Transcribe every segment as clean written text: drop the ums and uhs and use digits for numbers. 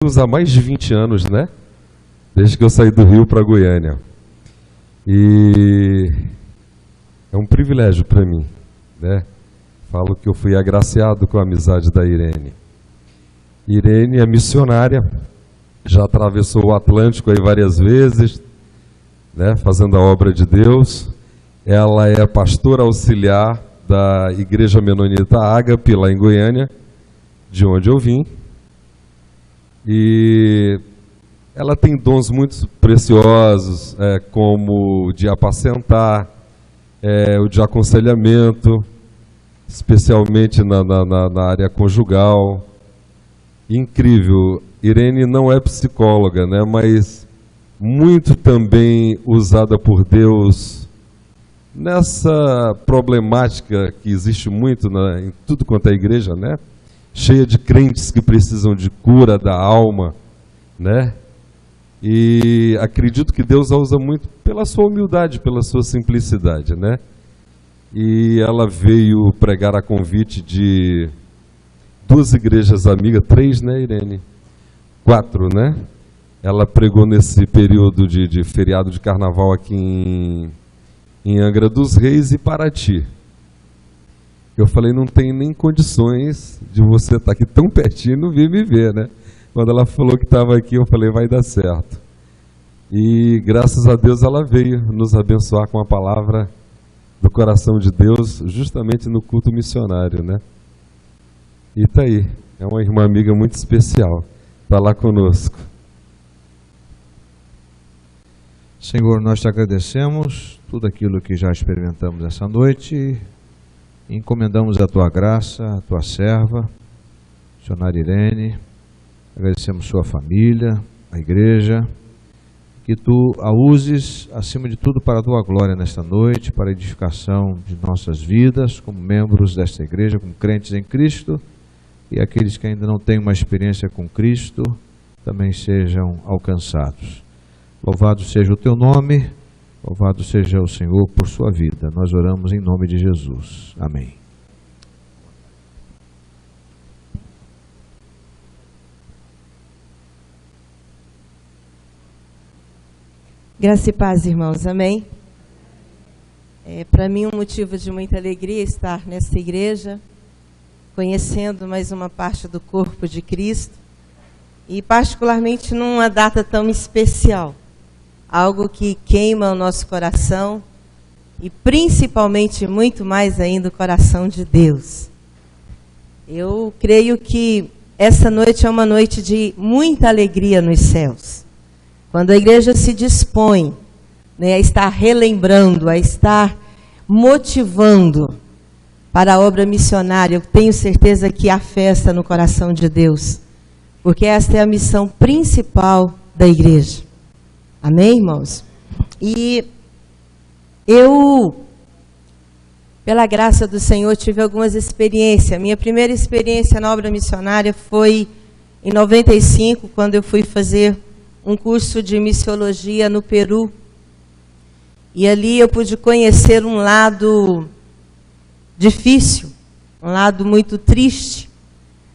Há mais de 20 anos, né? Desde que eu saí do Rio para Goiânia. E é um privilégio para mim, né? Falo que eu fui agraciado com a amizade da Irene. Irene é missionária, já atravessou o Atlântico aí várias vezes, né? Fazendo a obra de Deus. Ela é pastora auxiliar da Igreja Menonita Ágape, lá em Goiânia, de onde eu vim. E ela tem dons muito preciosos, como o de apacentar, o de aconselhamento, especialmente na área conjugal. Incrível. Irene não é psicóloga, né, mas muito também usada por Deus nessa problemática que existe muito em tudo quanto é igreja, né? Cheia de crentes que precisam de cura da alma, né? E acredito que Deus a usa muito pela sua humildade, pela sua simplicidade, né? E ela veio pregar a convite de 2 igrejas amigas, 3, né, Irene? 4, né? Ela pregou nesse período de feriado de carnaval aqui em Angra dos Reis e Paraty. Eu falei, não tem nem condições de você estar aqui tão pertinho e não vir me ver, né? Quando ela falou que estava aqui, eu falei, vai dar certo. E graças a Deus ela veio nos abençoar com a palavra do coração de Deus, justamente no culto missionário, né? E está aí, é uma irmã amiga muito especial, está lá conosco. Senhor, nós te agradecemos tudo aquilo que já experimentamos essa noite. Encomendamos a tua graça, a tua serva, missionária Irene. Agradecemos sua família, a igreja. Que tu a uses, acima de tudo, para a tua glória nesta noite, para a edificação de nossas vidas, como membros desta igreja, como crentes em Cristo. E aqueles que ainda não têm uma experiência com Cristo, também sejam alcançados. Louvado seja o teu nome. Louvado seja o Senhor por sua vida. Nós oramos em nome de Jesus. Amém. Graça e paz, irmãos. Amém. Para mim um motivo de muita alegria estar nesta igreja, conhecendo mais uma parte do corpo de Cristo e particularmente numa data tão especial. Algo que queima o nosso coração e principalmente, muito mais ainda, o coração de Deus. Eu creio que essa noite é uma noite de muita alegria nos céus. Quando a igreja se dispõe, né, a estar relembrando, a estar motivando para a obra missionária, eu tenho certeza que há festa no coração de Deus, porque esta é a missão principal da igreja. Amém, irmãos? E eu, pela graça do Senhor, tive algumas experiências. Minha primeira experiência na obra missionária foi em 95, quando eu fui fazer um curso de missiologia no Peru. E ali eu pude conhecer um lado difícil, um lado muito triste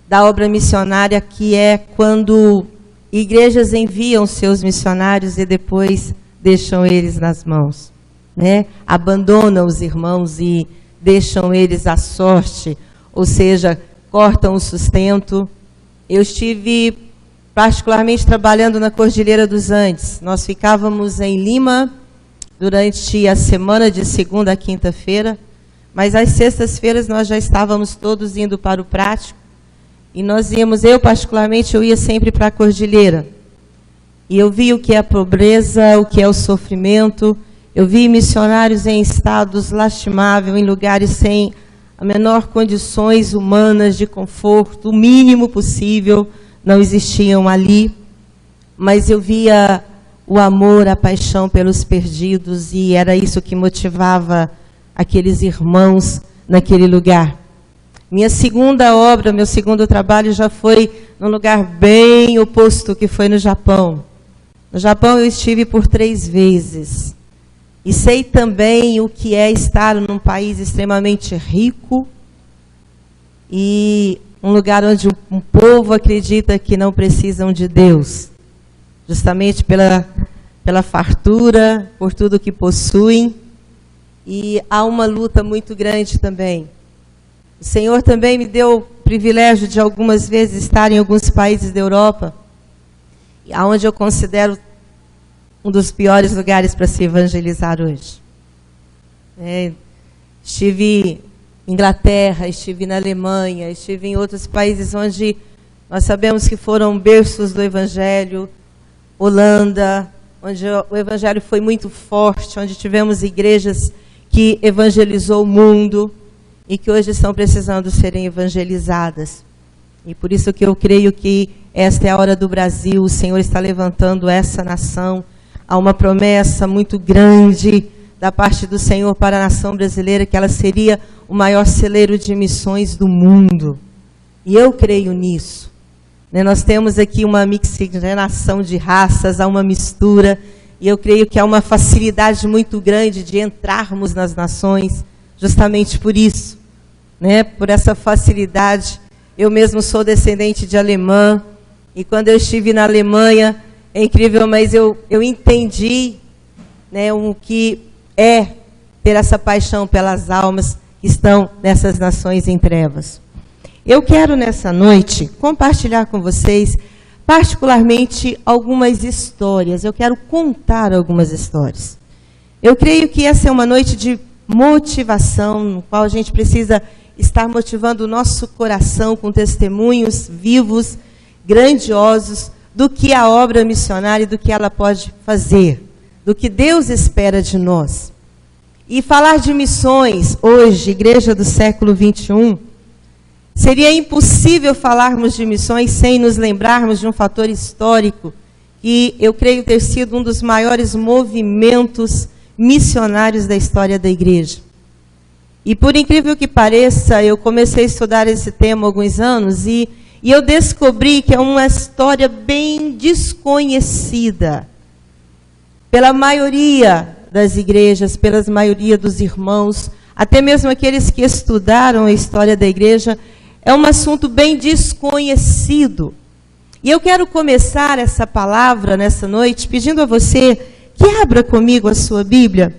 da obra missionária, que é quando igrejas enviam seus missionários e depois deixam eles nas mãos, né? Abandonam os irmãos e deixam eles à sorte, ou seja, cortam o sustento. Eu estive particularmente trabalhando na Cordilheira dos Andes. Nós ficávamos em Lima durante a semana de segunda a quinta-feira, mas às sextas-feiras nós já estávamos todos indo para o prático. E nós íamos, eu particularmente, eu ia sempre para a Cordilheira. E eu vi o que é a pobreza, o que é o sofrimento. Eu vi missionários em estados lastimáveis, em lugares sem a menor condições humanas de conforto, o mínimo possível, não existiam ali. Mas eu via o amor, a paixão pelos perdidos, e era isso que motivava aqueles irmãos naquele lugar. Minha segunda obra, meu segundo trabalho já foi num lugar bem oposto, que foi no Japão. No Japão eu estive por 3 vezes. E sei também o que é estar num país extremamente rico e um lugar onde um povo acredita que não precisam de Deus, justamente pela fartura, por tudo que possuem, e há uma luta muito grande também. O Senhor também me deu o privilégio de algumas vezes estar em alguns países da Europa, onde eu considero um dos piores lugares para se evangelizar hoje. Estive em Inglaterra, estive na Alemanha, estive em outros países onde nós sabemos que foram berços do Evangelho, Holanda, onde o Evangelho foi muito forte, onde tivemos igrejas que evangelizou o mundo e que hoje estão precisando serem evangelizadas. E por isso que eu creio que esta é a hora do Brasil, o Senhor está levantando essa nação. Há uma promessa muito grande da parte do Senhor para a nação brasileira, que ela seria o maior celeiro de missões do mundo. E eu creio nisso. Nós temos aqui uma mixigenação de raças, há uma mistura, e eu creio que há uma facilidade muito grande de entrarmos nas nações, justamente por isso, por essa facilidade. Eu mesmo sou descendente de alemã, e quando eu estive na Alemanha, é incrível, mas eu entendi o que é ter essa paixão pelas almas que estão nessas nações em trevas. Eu quero, nessa noite, compartilhar com vocês, particularmente, algumas histórias. Eu quero contar algumas histórias. Eu creio que essa é uma noite de motivação, no qual a gente precisa estar motivando o nosso coração com testemunhos vivos, grandiosos, do que a obra missionária e do que ela pode fazer, do que Deus espera de nós. E falar de missões hoje, igreja do século 21, seria impossível falarmos de missões sem nos lembrarmos de um fator histórico que eu creio ter sido um dos maiores movimentos missionários da história da igreja. E por incrível que pareça, eu comecei a estudar esse tema há alguns anos e eu descobri que é uma história bem desconhecida pela maioria das igrejas, pela maioria dos irmãos, até mesmo aqueles que estudaram a história da igreja. É um assunto bem desconhecido. E eu quero começar essa palavra nessa noite pedindo a você que abra comigo a sua Bíblia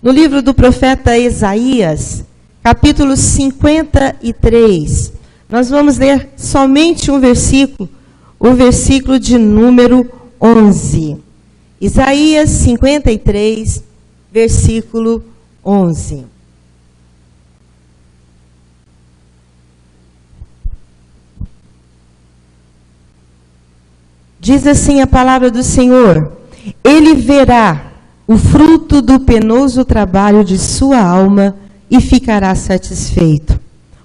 no livro do profeta Isaías, capítulo 53. Nós vamos ler somente um versículo, o versículo de número 11. Isaías 53, versículo 11. Diz assim a palavra do Senhor: Ele verá o fruto do penoso trabalho de sua alma e ficará satisfeito.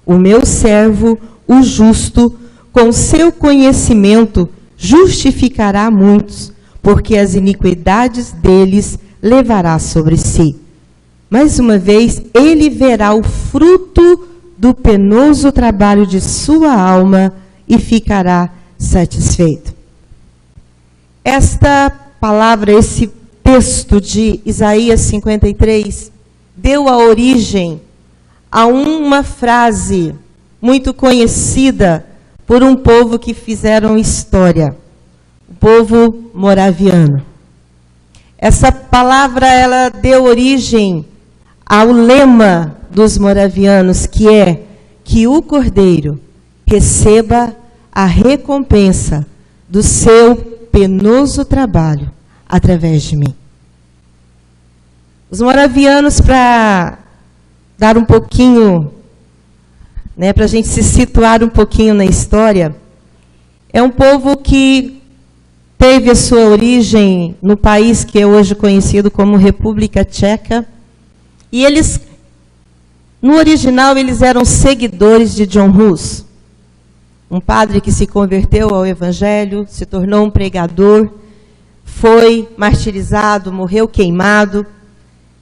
O meu servo, o justo, com seu conhecimento, justificará muitos, porque as iniquidades deles levará sobre si. Mais uma vez, ele verá o fruto do penoso trabalho de sua alma e ficará satisfeito. Esta palavra, esse texto de Isaías 53, deu a origem a uma frase muito conhecida por um povo que fizeram história, o povo moraviano. Essa palavra, ela deu origem ao lema dos moravianos, que é que o cordeiro receba a recompensa do seu penoso trabalho através de mim. Os moravianos, para dar um pouquinho, para a gente se situar um pouquinho na história, é um povo que teve a sua origem no país que é hoje conhecido como República Tcheca, e eles, no original, eles eram seguidores de John Hus, um padre que se converteu ao Evangelho, se tornou um pregador, foi martirizado, morreu queimado.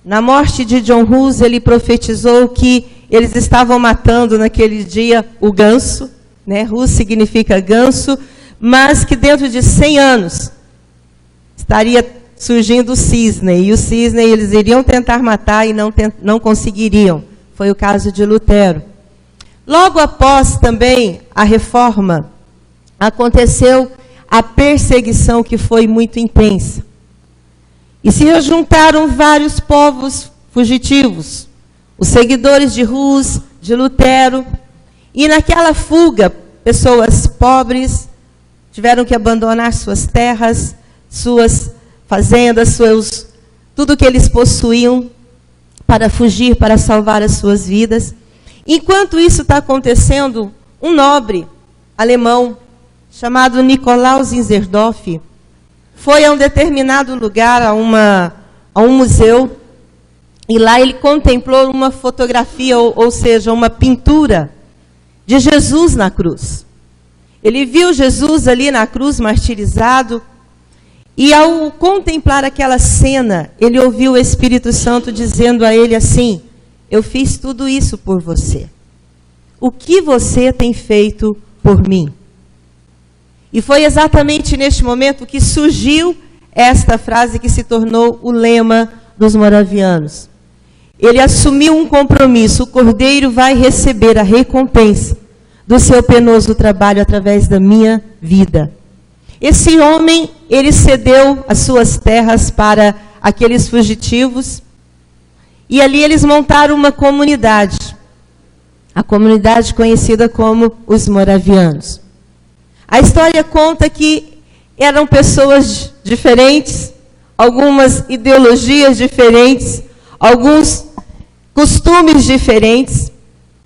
Na morte de John Hus, ele profetizou que eles estavam matando naquele dia o ganso, Hus significa ganso, mas que dentro de 100 anos estaria surgindo o cisne, e o cisne eles iriam tentar matar e não conseguiriam. Foi o caso de Lutero. Logo após também a reforma, aconteceu a perseguição que foi muito intensa. E se juntaram vários povos fugitivos, os seguidores de Hus, de Lutero, e naquela fuga, pessoas pobres tiveram que abandonar suas terras, suas fazendas, tudo que eles possuíam para fugir, para salvar as suas vidas. Enquanto isso está acontecendo, um nobre alemão chamado Nikolaus Zinzendorf foi a um determinado lugar, a um museu, e lá ele contemplou uma fotografia, ou seja, uma pintura de Jesus na cruz. Ele viu Jesus ali na cruz, martirizado, e ao contemplar aquela cena, ele ouviu o Espírito Santo dizendo a ele assim: eu fiz tudo isso por você. O que você tem feito por mim? E foi exatamente neste momento que surgiu esta frase que se tornou o lema dos moravianos. Ele assumiu um compromisso: o Cordeiro vai receber a recompensa do seu penoso trabalho através da minha vida. Esse homem, ele cedeu as suas terras para aqueles fugitivos, e ali eles montaram uma comunidade, a comunidade conhecida como os moravianos. A história conta que eram pessoas diferentes, algumas ideologias diferentes, alguns costumes diferentes,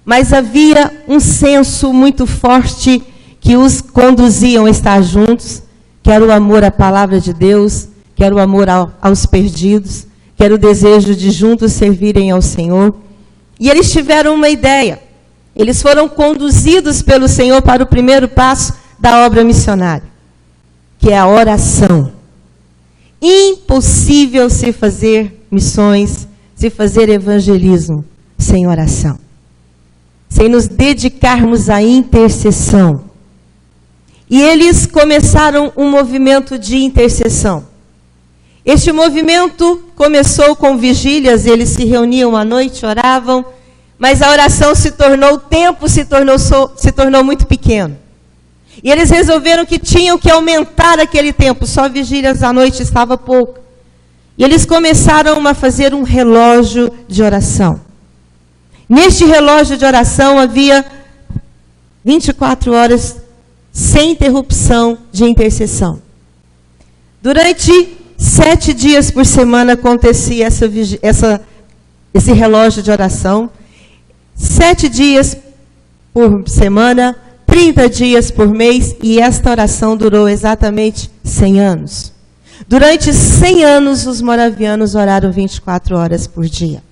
mas havia um senso muito forte que os conduziam a estar juntos, que era o amor à palavra de Deus, que era o amor aos perdidos, que era o desejo de juntos servirem ao Senhor. E eles tiveram uma ideia. Eles foram conduzidos pelo Senhor para o primeiro passo da obra missionária, que é a oração. Impossível se fazer missões, se fazer evangelismo sem oração, sem nos dedicarmos à intercessão. E eles começaram um movimento de intercessão. Este movimento começou com vigílias, eles se reuniam à noite, oravam, mas a oração o tempo se tornou muito pequeno. E eles resolveram que tinham que aumentar aquele tempo, só vigílias à noite estava pouco. E eles começaram a fazer um relógio de oração. Neste relógio de oração havia 24 horas sem interrupção de intercessão. Durante 7 dias por semana acontecia esse relógio de oração. 7 dias por semana, 30 dias por mês, e esta oração durou exatamente 100 anos. Durante 100 anos, os moravianos oraram 24 horas por dia.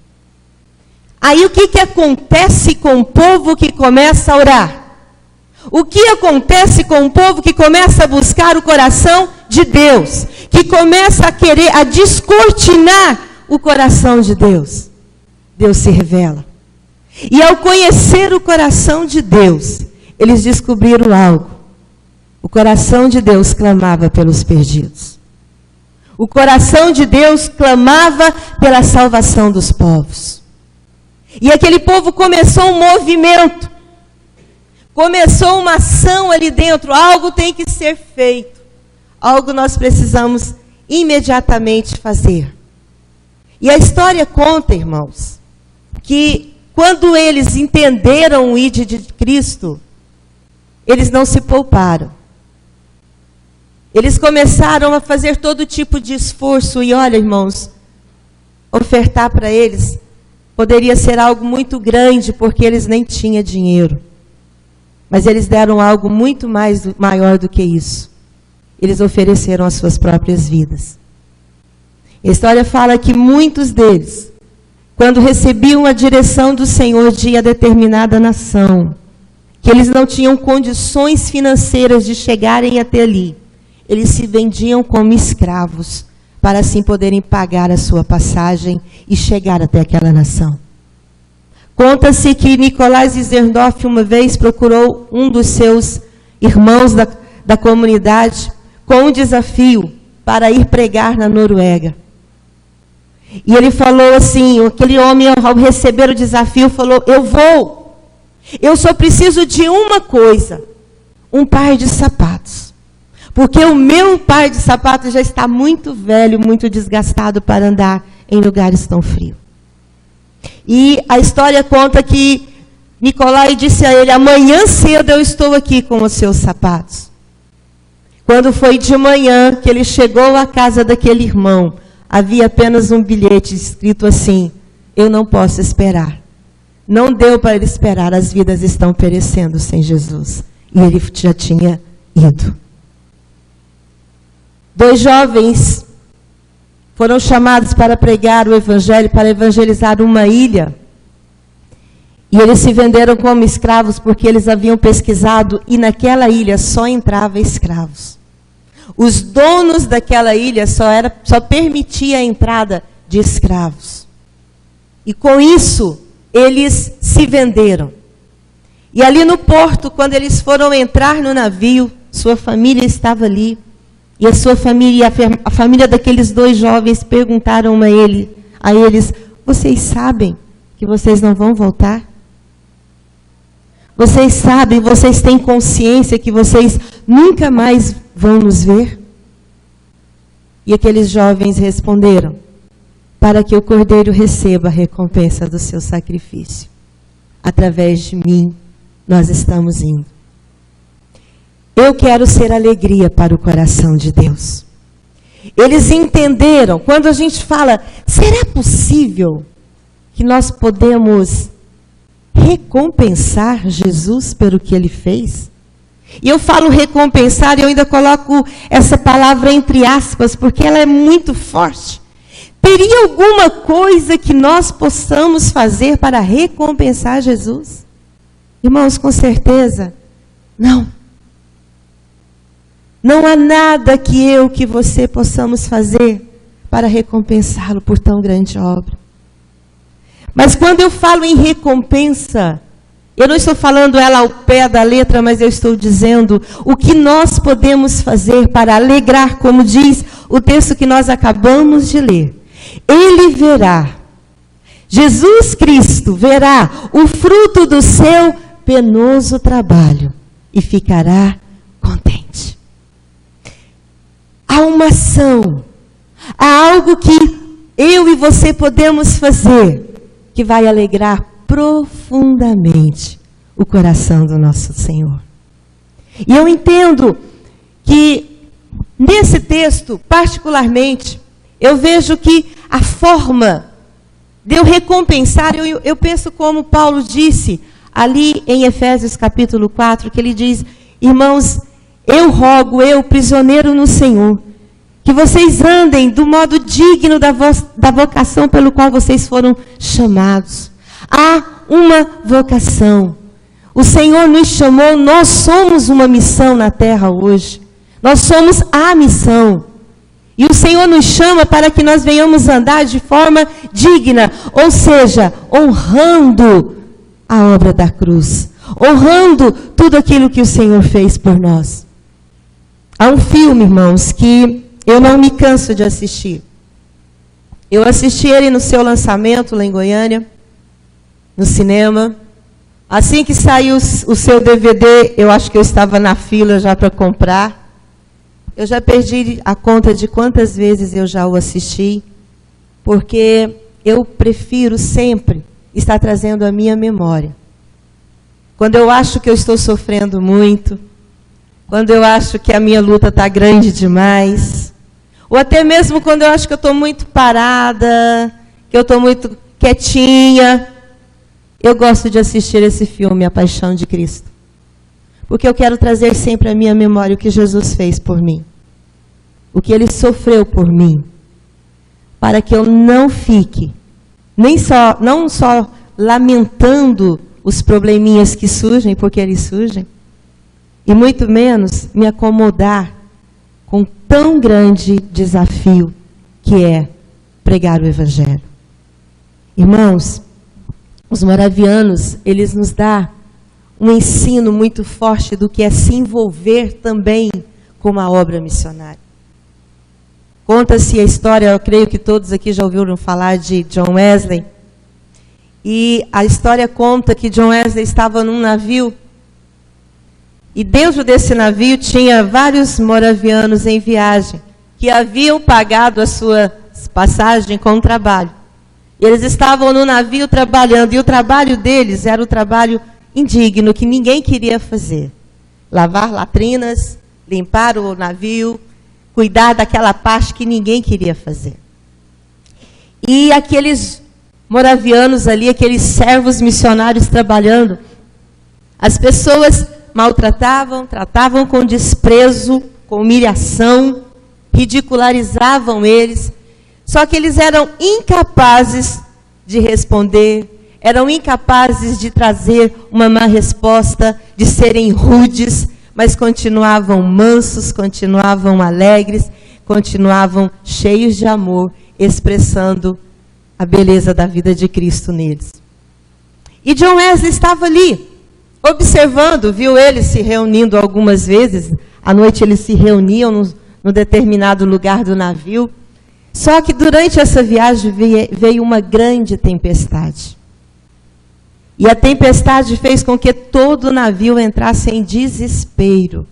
Aí o que acontece com o povo que começa a orar? O que acontece com o povo que começa a buscar o coração de Deus? Que começa a descortinar o coração de Deus? Deus se revela. E ao conhecer o coração de Deus, eles descobriram algo. O coração de Deus clamava pelos perdidos. O coração de Deus clamava pela salvação dos povos. E aquele povo começou um movimento. Começou uma ação ali dentro. Algo tem que ser feito. Algo nós precisamos imediatamente fazer. E a história conta, irmãos, que quando eles entenderam o ID de Cristo, eles não se pouparam. Eles começaram a fazer todo tipo de esforço. E olha, irmãos, ofertar para eles poderia ser algo muito grande, porque eles nem tinham dinheiro. Mas eles deram algo muito maior do que isso. Eles ofereceram as suas próprias vidas. A história fala que muitos deles, quando recebiam a direção do Senhor de a determinada nação, que eles não tinham condições financeiras de chegarem até ali, eles se vendiam como escravos, para assim poderem pagar a sua passagem e chegar até aquela nação. Conta-se que Nikolaus Zinzendorf uma vez procurou um dos seus irmãos da comunidade com um desafio para ir pregar na Noruega. E ele falou assim, aquele homem ao receber o desafio falou: eu vou. Eu só preciso de uma coisa, um par de sapatos. Porque o meu par de sapatos já está muito velho, muito desgastado para andar em lugares tão frios. E a história conta que Nicolai disse a ele: amanhã cedo eu estou aqui com os seus sapatos. Quando foi de manhã que ele chegou à casa daquele irmão, havia apenas um bilhete escrito assim: eu não posso esperar. Não deu para ele esperar, as vidas estão perecendo sem Jesus. E ele já tinha ido. 2 jovens foram chamados para pregar o evangelho, para evangelizar uma ilha. E eles se venderam como escravos porque eles haviam pesquisado e naquela ilha só entrava escravos. Os donos daquela ilha só permitia a entrada de escravos. E com isso, eles se venderam. E ali no porto, quando eles foram entrar no navio, sua família estava ali. E a sua família, a família daqueles 2 jovens perguntaram a eles: vocês sabem que vocês não vão voltar? Vocês sabem, vocês têm consciência que vocês nunca mais vão nos ver? E aqueles jovens responderam: para que o Cordeiro receba a recompensa do seu sacrifício. Através de mim, nós estamos indo. Eu quero ser alegria para o coração de Deus. Eles entenderam, quando a gente fala, será possível que nós podemos recompensar Jesus pelo que Ele fez? E eu falo recompensar e eu ainda coloco essa palavra entre aspas, porque ela é muito forte. Teria alguma coisa que nós possamos fazer para recompensar Jesus? Irmãos, com certeza, não. Não há nada que você possamos fazer para recompensá-lo por tão grande obra. Mas quando eu falo em recompensa, eu não estou falando ela ao pé da letra, mas eu estou dizendo o que nós podemos fazer para alegrar, como diz o texto que nós acabamos de ler. Ele verá, Jesus Cristo verá o fruto do seu penoso trabalho e ficará contente. Há uma ação, há algo que eu e você podemos fazer que vai alegrar profundamente o coração do nosso Senhor. E eu entendo que nesse texto, particularmente, eu vejo que a forma de eu recompensar, eu penso como Paulo disse ali em Efésios capítulo 4, que ele diz: irmãos, eu rogo, eu, prisioneiro no Senhor, que vocês andem do modo digno da vocação pelo qual vocês foram chamados. Há uma vocação. O Senhor nos chamou, nós somos uma missão na terra hoje. Nós somos a missão. E o Senhor nos chama para que nós venhamos andar de forma digna, ou seja, honrando a obra da cruz, honrando tudo aquilo que o Senhor fez por nós. Há um filme, irmãos, que eu não me canso de assistir. Eu assisti ele no seu lançamento lá em Goiânia, no cinema. Assim que saiu o seu DVD, eu acho que eu estava na fila já para comprar. Eu já perdi a conta de quantas vezes eu já o assisti, porque eu prefiro sempre estar trazendo a minha memória. Quando eu acho que eu estou sofrendo muito, quando eu acho que a minha luta está grande demais, ou até mesmo quando eu acho que eu estou muito parada, que eu estou muito quietinha, eu gosto de assistir esse filme, A Paixão de Cristo. Porque eu quero trazer sempre à minha memória o que Jesus fez por mim. O que Ele sofreu por mim. Para que eu não fique, não só lamentando os probleminhas que surgem, porque eles surgem, e muito menos me acomodar com tão grande desafio que é pregar o Evangelho. Irmãos, os moravianos, eles nos dão um ensino muito forte do que é se envolver também com uma obra missionária. Conta-se a história, eu creio que todos aqui já ouviram falar de John Wesley. E a história conta que John Wesley estava num navio, e dentro desse navio tinha vários moravianos em viagem, que haviam pagado a sua passagem com trabalho. Eles estavam no navio trabalhando, e o trabalho deles era o trabalho indigno, que ninguém queria fazer. Lavar latrinas, limpar o navio, cuidar daquela parte que ninguém queria fazer. E aqueles moravianos ali, aqueles servos missionários trabalhando, as pessoas maltratavam, tratavam com desprezo, com humilhação, ridicularizavam eles. Só que eles eram incapazes de responder, eram incapazes de trazer uma má resposta, de serem rudes, mas continuavam mansos, continuavam alegres, continuavam cheios de amor, expressando a beleza da vida de Cristo neles. E John Wesley estava ali, observando, viu eles se reunindo algumas vezes, à noite eles se reuniam no determinado lugar do navio. Só que durante essa viagem veio uma grande tempestade. E a tempestade fez com que todo o navio entrasse em desespero,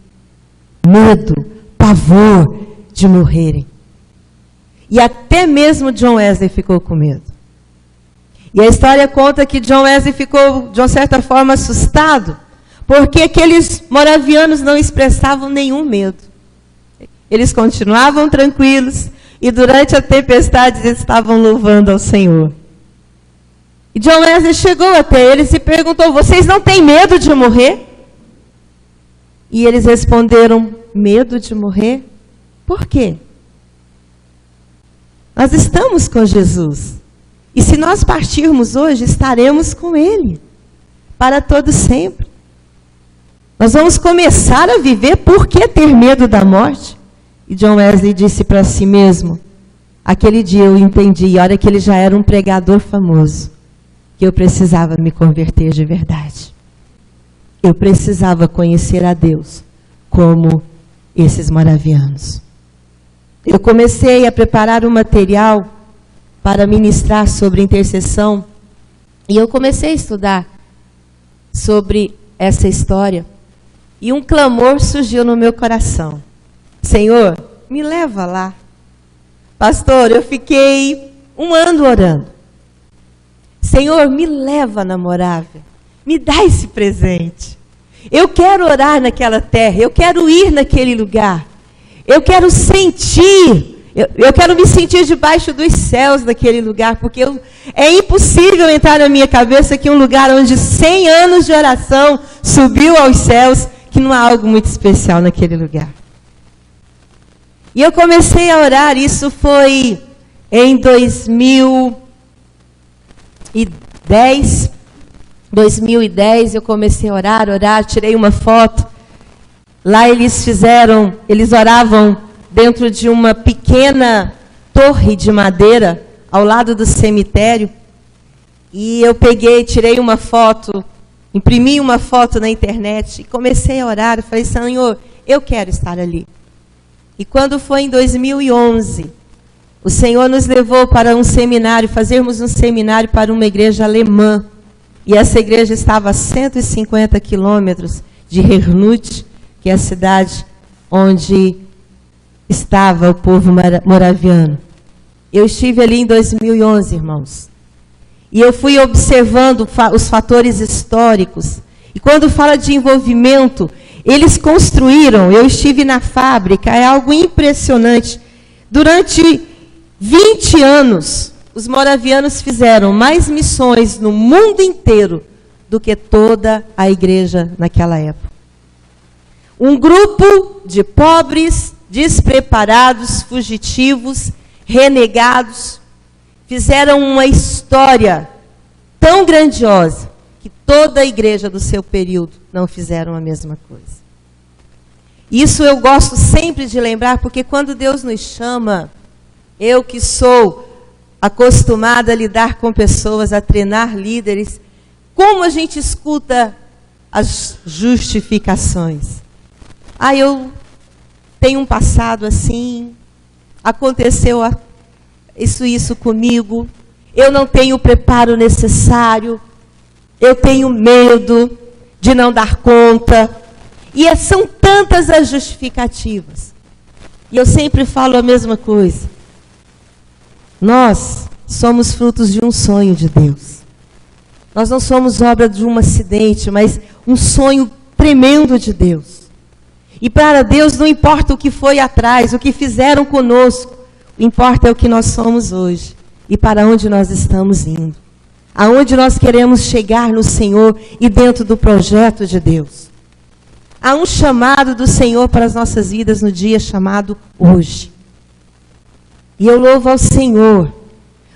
medo, pavor de morrerem. E até mesmo John Wesley ficou com medo. E a história conta que John Wesley ficou, de uma certa forma, assustado, porque aqueles moravianos não expressavam nenhum medo. Eles continuavam tranquilos, e durante a tempestade eles estavam louvando ao Senhor. E John Wesley chegou até eles e perguntou: vocês não têm medo de morrer? E eles responderam: medo de morrer? Por quê? Nós estamos com Jesus. E se nós partirmos hoje, estaremos com Ele para todo sempre. Nós vamos começar a viver, por que ter medo da morte? E John Wesley disse para si mesmo: aquele dia eu entendi, a hora que ele já era um pregador famoso, que eu precisava me converter de verdade. Eu precisava conhecer a Deus como esses moravianos. Eu comecei a preparar um material para ministrar sobre intercessão, e eu comecei a estudar sobre essa história, e um clamor surgiu no meu coração: Senhor, me leva lá. Pastor, eu fiquei 1 ano orando. Senhor, me leva na Morávia. Me dá esse presente. Eu quero orar naquela terra. Eu quero ir naquele lugar. Eu quero sentir. Eu quero me sentir debaixo dos céus naquele lugar. Porque é impossível entrar na minha cabeça que um lugar onde 100 anos de oração subiu aos céus, que não há algo muito especial naquele lugar. E eu comecei a orar. Isso foi em 2010 eu comecei a orar, tirei uma foto. Lá eles oravam dentro de uma pequena torre de madeira, ao lado do cemitério. E eu tirei uma foto, imprimi uma foto na internet e comecei a orar. Eu falei: Senhor, eu quero estar ali. E quando foi em 2011, o Senhor nos levou para um seminário, fazermos um seminário para uma igreja alemã. E essa igreja estava a 150 quilômetros de Hernut, que é a cidade onde estava o povo moraviano. Eu estive ali em 2011, irmãos. E eu fui observando os fatores históricos. E quando fala de envolvimento, eles construíram, eu estive na fábrica, é algo impressionante. Durante 20 anos, os moravianos fizeram mais missões no mundo inteiro do que toda a igreja naquela época. Um grupo de pobres, despreparados, fugitivos, renegados, fizeram uma história tão grandiosa que toda a igreja do seu período não fizeram a mesma coisa. Isso eu gosto sempre de lembrar, porque quando Deus nos chama, eu que sou acostumada a lidar com pessoas, a treinar líderes, como a gente escuta as justificações? Eu tenho um passado assim, aconteceu isso comigo, eu não tenho o preparo necessário, eu tenho medo de não dar conta. E são tantas as justificativas. E eu sempre falo a mesma coisa. Nós somos frutos de um sonho de Deus. Nós não somos obra de um acidente, mas um sonho tremendo de Deus. E para Deus não importa o que foi atrás, o que fizeram conosco. O que importa é o que nós somos hoje e para onde nós estamos indo. Aonde nós queremos chegar no Senhor e dentro do projeto de Deus. Há um chamado do Senhor para as nossas vidas no dia chamado hoje. E eu louvo ao Senhor,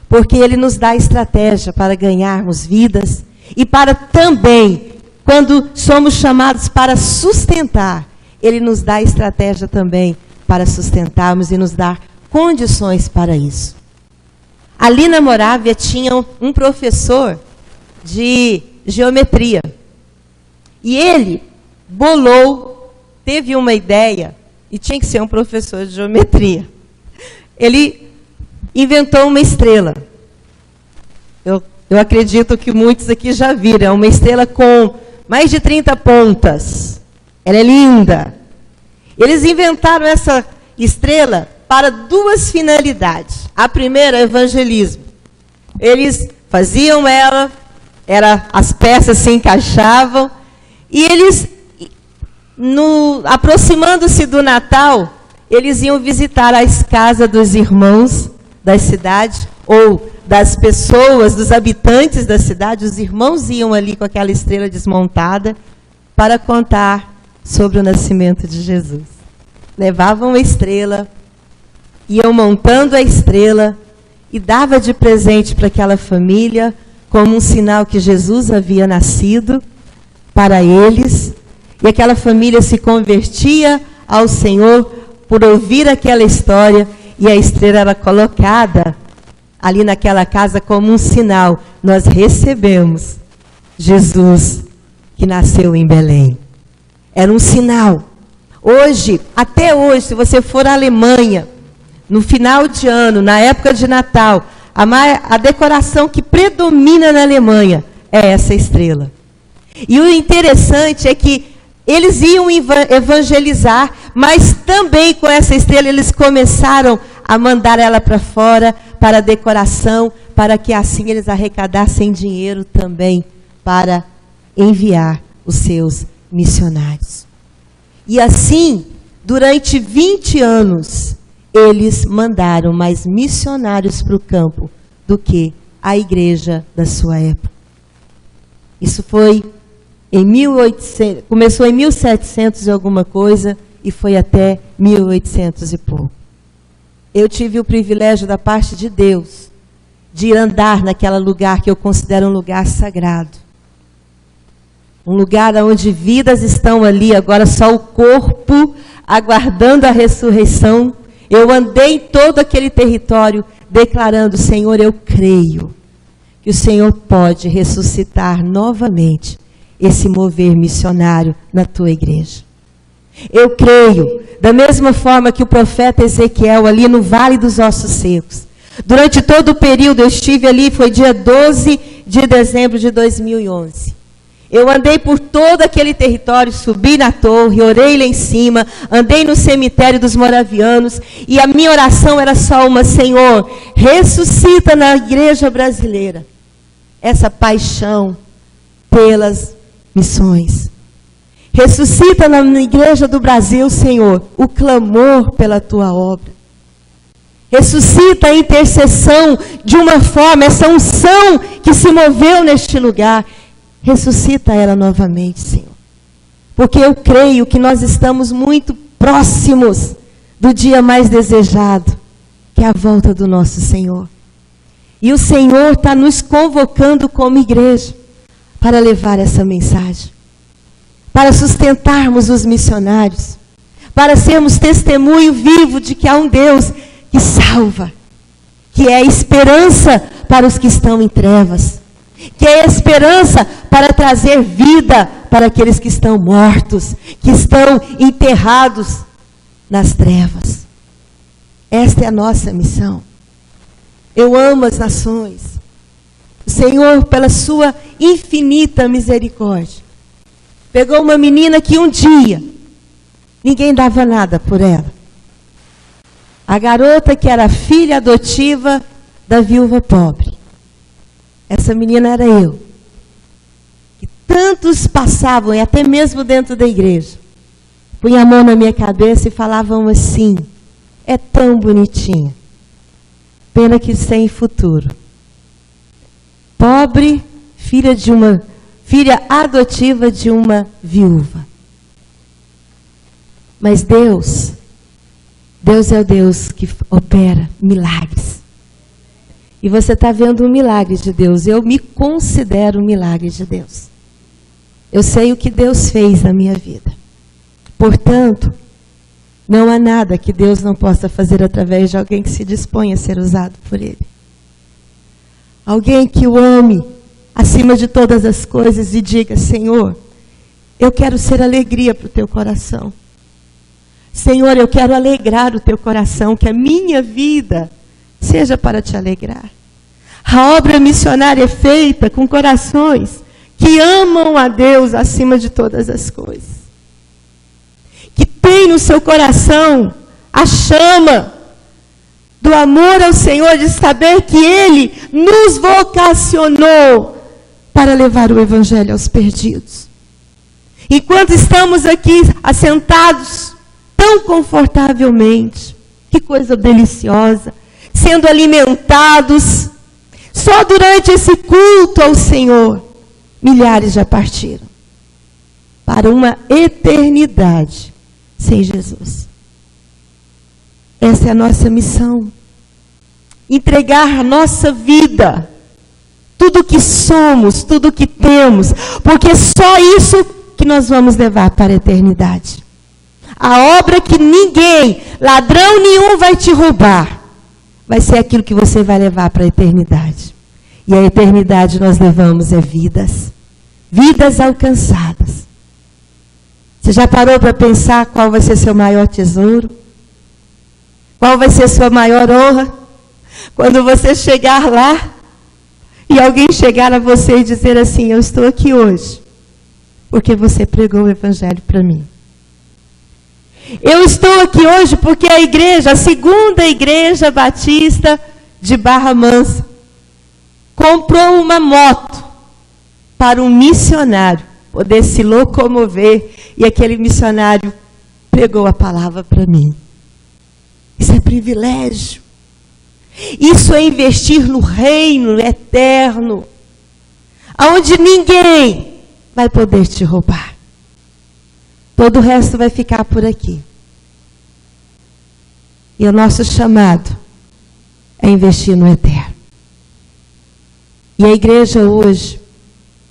porque Ele nos dá estratégia para ganharmos vidas e para também, quando somos chamados para sustentar, Ele nos dá estratégia também para sustentarmos e nos dar condições para isso. Ali na Morávia tinha um professor de geometria. E ele teve uma ideia, e tinha que ser um professor de geometria. Ele inventou uma estrela. Eu acredito que muitos aqui já viram. É uma estrela com mais de 30 pontas. Ela é linda. Eles inventaram essa estrela para duas finalidades. A primeira, evangelismo. Eles faziam ela, as peças se encaixavam, e eles, aproximando-se do Natal, eles iam visitar as casas dos irmãos das cidades, ou das pessoas, dos habitantes da cidade. Os irmãos iam ali com aquela estrela desmontada para contar sobre o nascimento de Jesus. Levavam a estrela, iam montando a estrela e dava de presente para aquela família como um sinal que Jesus havia nascido para eles. E aquela família se convertia ao Senhor por ouvir aquela história, e a estrela era colocada ali naquela casa como um sinal. Nós recebemos Jesus que nasceu em Belém. Era um sinal. Hoje, até hoje, se você for à Alemanha, no final de ano, na época de Natal, a decoração que predomina na Alemanha é essa estrela. E o interessante é que eles iam evangelizar, mas também com essa estrela eles começaram a mandar ela para fora, para decoração, para que assim eles arrecadassem dinheiro também para enviar os seus missionários. E assim, durante 20 anos, eles mandaram mais missionários para o campo do que a igreja da sua época. Isso foi em 1800, começou em 1700 e alguma coisa e foi até 1800 e pouco. Eu tive o privilégio da parte de Deus de andar naquele lugar que eu considero um lugar sagrado. Um lugar onde vidas estão ali, agora só o corpo aguardando a ressurreição. Eu andei em todo aquele território declarando: Senhor, eu creio que o Senhor pode ressuscitar novamente esse mover missionário na tua igreja. Eu creio, da mesma forma que o profeta Ezequiel ali no Vale dos Ossos Secos. Durante todo o período eu estive ali, foi dia 12 de dezembro de 2011. Eu andei por todo aquele território, subi na torre, orei lá em cima, andei no cemitério dos moravianos, e a minha oração era só uma: Senhor, ressuscita na igreja brasileira essa paixão pelas missões. Ressuscita na igreja do Brasil, Senhor, o clamor pela tua obra. Ressuscita a intercessão de uma forma, essa unção que se moveu neste lugar. Ressuscita ela novamente, Senhor. Porque eu creio que nós estamos muito próximos do dia mais desejado, que é a volta do nosso Senhor. E o Senhor está nos convocando como igreja para levar essa mensagem, para sustentarmos os missionários, para sermos testemunho vivo de que há um Deus que salva, que é esperança para os que estão em trevas, que é esperança para trazer vida para aqueles que estão mortos, que estão enterrados nas trevas. Esta é a nossa missão. Eu amo as nações, Senhor, pela sua infinita misericórdia, pegou uma menina que um dia ninguém dava nada por ela. A garota que era filha adotiva da viúva pobre. Essa menina era eu. Que tantos passavam, e até mesmo dentro da igreja, punha a mão na minha cabeça e falavam assim: é tão bonitinha, pena que sem futuro. Pobre, filha adotiva de uma viúva. Mas Deus é o Deus que opera milagres. E você está vendo um milagre de Deus. Eu me considero um milagre de Deus. Eu sei o que Deus fez na minha vida. Portanto, não há nada que Deus não possa fazer através de alguém que se dispõe a ser usado por Ele. Alguém que o ame acima de todas as coisas e diga: Senhor, eu quero ser alegria para o teu coração. Senhor, eu quero alegrar o teu coração, que a minha vida seja para te alegrar. A obra missionária é feita com corações que amam a Deus acima de todas as coisas. Que tem no seu coração a chama do amor ao Senhor, de saber que Ele nos vocacionou para levar o Evangelho aos perdidos. Enquanto estamos aqui assentados tão confortavelmente, que coisa deliciosa, sendo alimentados, só durante esse culto ao Senhor, milhares já partiram para uma eternidade sem Jesus. Essa é a nossa missão. Entregar a nossa vida, tudo que somos, tudo que temos, porque é só isso que nós vamos levar para a eternidade. A obra que ninguém, ladrão nenhum vai te roubar, vai ser aquilo que você vai levar para a eternidade. E a eternidade nós levamos vidas. Vidas alcançadas. Você já parou para pensar qual vai ser seu maior tesouro? Qual vai ser sua maior honra? Quando você chegar lá e alguém chegar a você e dizer assim: eu estou aqui hoje porque você pregou o Evangelho para mim. Eu estou aqui hoje porque a igreja, a segunda igreja batista de Barra Mansa, comprou uma moto para um missionário poder se locomover, e aquele missionário pregou a palavra para mim. Isso é privilégio. Isso é investir no reino eterno, aonde ninguém vai poder te roubar. Todo o resto vai ficar por aqui. E o nosso chamado é investir no eterno. E a igreja hoje,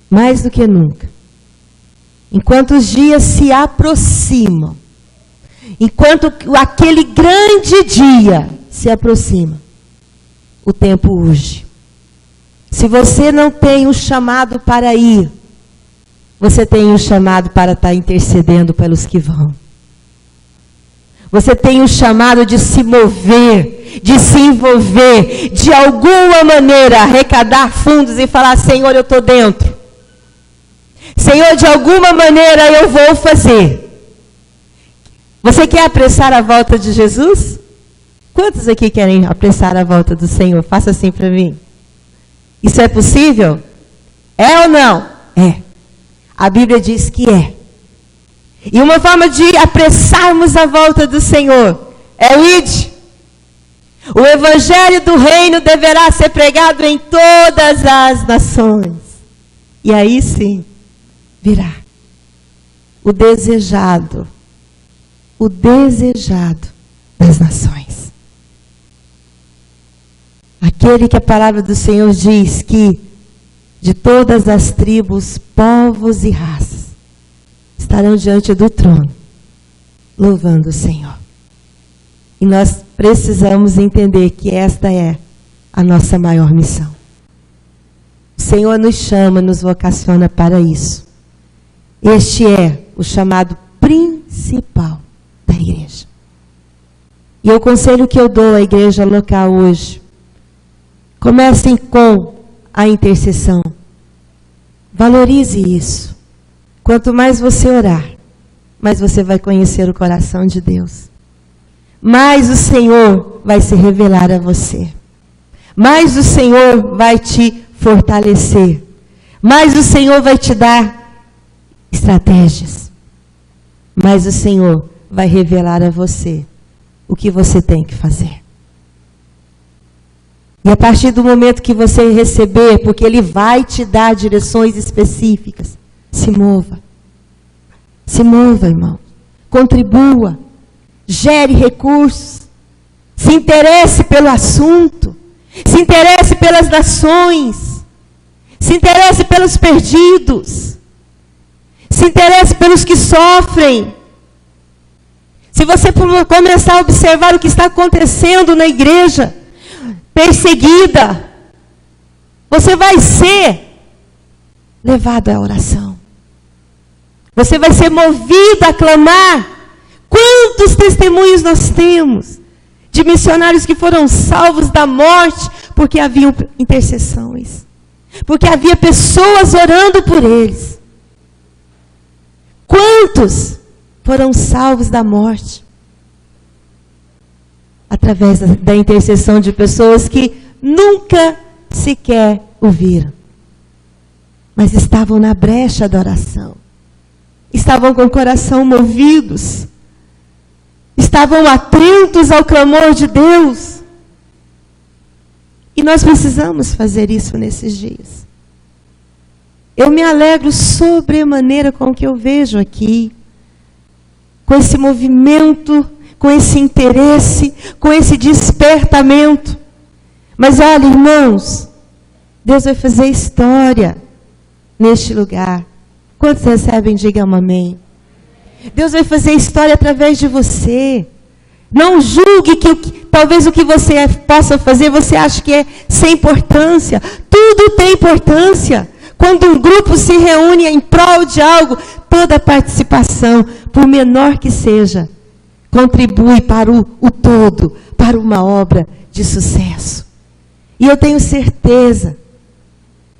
mais do que nunca, enquanto os dias se aproximam, enquanto aquele grande dia se aproxima, o tempo urge. Se você não tem um chamado para ir, você tem um chamado para estar intercedendo pelos que vão. Você tem um chamado de se mover, de se envolver, de alguma maneira arrecadar fundos e falar: Senhor, eu estou dentro. Senhor, de alguma maneira eu vou fazer. Você quer apressar a volta de Jesus? Quantos aqui querem apressar a volta do Senhor? Faça assim para mim. Isso é possível? É ou não? É. A Bíblia diz que é. E uma forma de apressarmos a volta do Senhor é o ide. O Evangelho do Reino deverá ser pregado em todas as nações. E aí sim, virá o desejado das nações. Aquele que a palavra do Senhor diz que de todas as tribos, povos e raças estarão diante do trono, louvando o Senhor. E nós precisamos entender que esta é a nossa maior missão. O Senhor nos chama, nos vocaciona para isso. Este é o chamado principal da igreja. E o conselho que eu dou à igreja local hoje: comecem com a intercessão. Valorize isso. Quanto mais você orar, mais você vai conhecer o coração de Deus. Mais o Senhor vai se revelar a você. Mais o Senhor vai te fortalecer. Mais o Senhor vai te dar estratégias. Mais o Senhor vai revelar a você o que você tem que fazer. E a partir do momento que você receber, porque Ele vai te dar direções específicas, se mova. Se mova, irmão. Contribua. Gere recursos. Se interesse pelo assunto. Se interesse pelas nações. Se interesse pelos perdidos. Se interesse pelos que sofrem. Se você começar a observar o que está acontecendo na igreja perseguida, você vai ser levado à oração. Você vai ser movido a clamar. Quantos testemunhos nós temos de missionários que foram salvos da morte porque haviam intercessões, porque havia pessoas orando por eles. Quantos foram salvos da morte através da intercessão de pessoas que nunca sequer ouviram, mas estavam na brecha da oração, estavam com o coração movidos, estavam atentos ao clamor de Deus. E nós precisamos fazer isso nesses dias. Eu me alegro sobremaneira com o que eu vejo aqui, com esse movimento, com esse interesse, com esse despertamento. Mas olha, irmãos, Deus vai fazer história neste lugar. Quantos recebem, digam amém. Deus vai fazer história através de você. Não julgue que talvez o que você possa fazer, você acha que é sem importância. Tudo tem importância. Quando um grupo se reúne em prol de algo, toda participação, por menor que seja, contribui para o todo, para uma obra de sucesso. E eu tenho certeza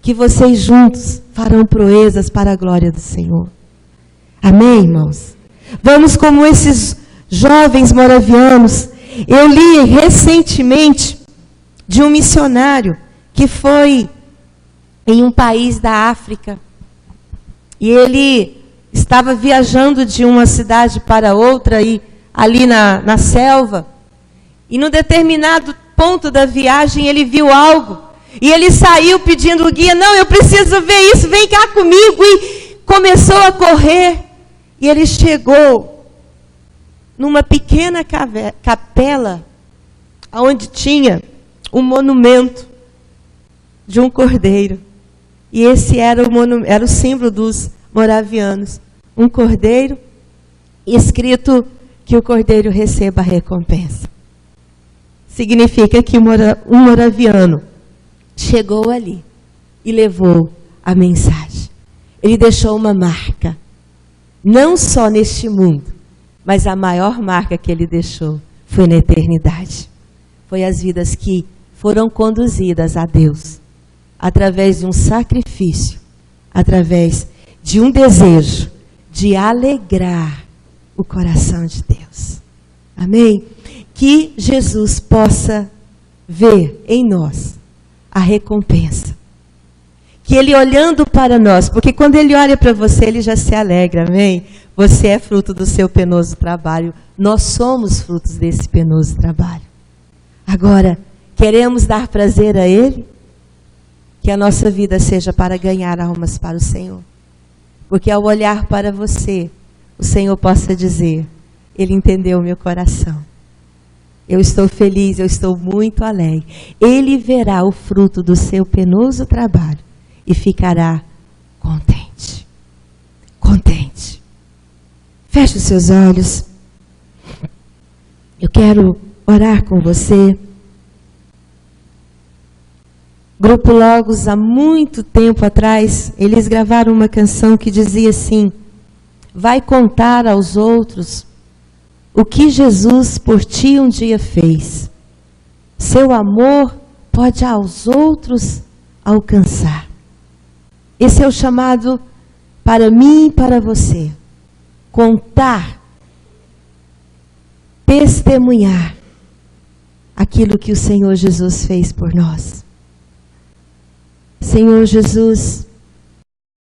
que vocês juntos farão proezas para a glória do Senhor. Amém, irmãos? Vamos como esses jovens moravianos. Eu li recentemente de um missionário que foi em um país da África. E ele estava viajando de uma cidade para outra, e ali na selva. E num determinado ponto da viagem ele viu algo. E ele saiu pedindo o guia: não, eu preciso ver isso, vem cá comigo. E começou a correr. E ele chegou numa pequena capela, onde tinha um monumento de um cordeiro. E esse era o símbolo dos moravianos. Um cordeiro, escrito que o cordeiro receba a recompensa. Significa que um moraviano chegou ali e levou a mensagem. Ele deixou uma marca. Não só neste mundo, mas a maior marca que ele deixou foi na eternidade. Foi as vidas que foram conduzidas a Deus, através de um sacrifício, através de um desejo de alegrar o coração de Deus. Amém? Que Jesus possa ver em nós a recompensa. Que Ele olhando para nós, porque quando Ele olha para você, Ele já se alegra, amém? Você é fruto do seu penoso trabalho. Nós somos frutos desse penoso trabalho. Agora, queremos dar prazer a Ele? Que a nossa vida seja para ganhar almas para o Senhor. Porque ao olhar para você, o Senhor possa dizer: Ele entendeu o meu coração. Eu estou feliz, eu estou muito alegre. Ele verá o fruto do seu penoso trabalho e ficará contente. Contente. Feche os seus olhos. Eu quero orar com você. Grupo Logos, há muito tempo atrás, eles gravaram uma canção que dizia assim: vai contar aos outros o que Jesus por ti um dia fez. Seu amor pode aos outros alcançar. Esse é o chamado para mim e para você. Contar, testemunhar aquilo que o Senhor Jesus fez por nós. Senhor Jesus,